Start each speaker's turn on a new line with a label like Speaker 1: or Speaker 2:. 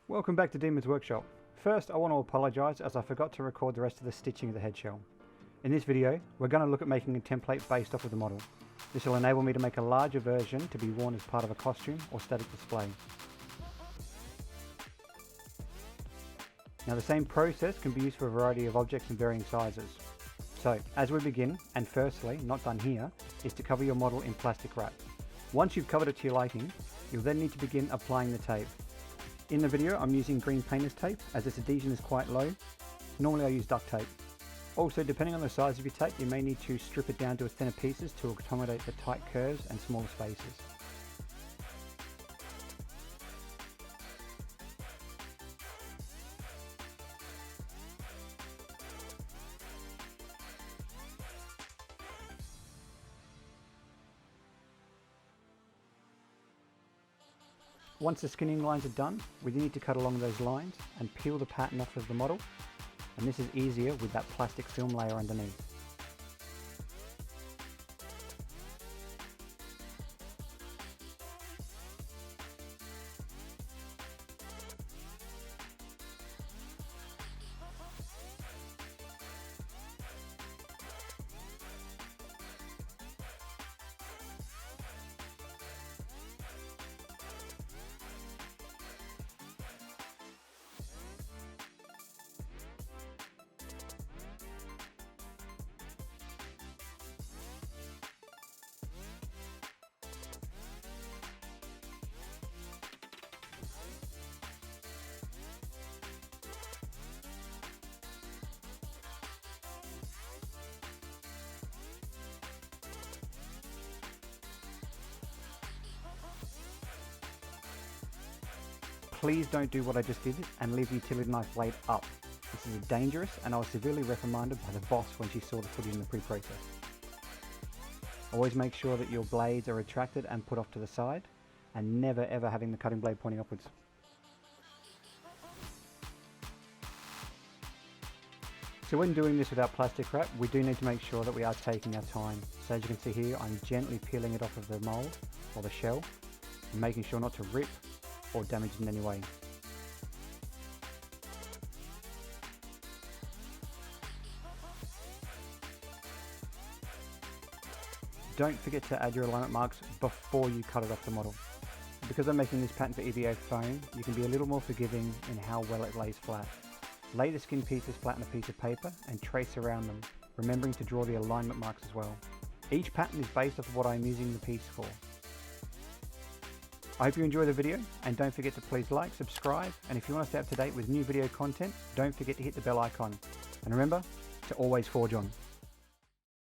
Speaker 1: Welcome back to DeMan's Workshop. First, I want to apologise as I forgot to record the rest of the stitching of the head shell. In this video, we're going to look at making a template based off of the model. This will enable me to make a larger version to be worn as part of a costume or static display. Now the same process can be used for a variety of objects in varying sizes. So, as we begin, and firstly, not done here, is to cover your model in plastic wrap. Once you've covered it to your liking, you'll then need to begin applying the tape. In the video I'm using green painter's tape as its adhesion is quite low. Normally I use duct tape. Also, depending on the size of your tape, you may need to strip it down to thinner pieces to accommodate the tight curves and smaller spaces. Once the skinning lines are done, we need to cut along those lines and peel the pattern off of the model, and this is easier with that plastic film layer underneath. Please don't do what I just did and leave the utility knife blade up. This is dangerous, and I was severely reprimanded by the boss when she saw the footage in the pre-process. Always make sure that your blades are retracted and put off to the side, and never ever having the cutting blade pointing upwards. So when doing this without plastic wrap, we do need to make sure that we are taking our time. So as you can see here, I'm gently peeling it off of the mold or the shell, and making sure not to rip or damage in any way. Don't forget to add your alignment marks before you cut it off the model. Because I'm making this pattern for EVA foam, you can be a little more forgiving in how well it lays flat. Lay the skin pieces flat on a piece of paper and trace around them, remembering to draw the alignment marks as well. Each pattern is based off of what I'm using the piece for. I hope you enjoy the video, and don't forget to please like, subscribe, and if you want to stay up to date with new video content, don't forget to hit the bell icon. And remember to always forge on.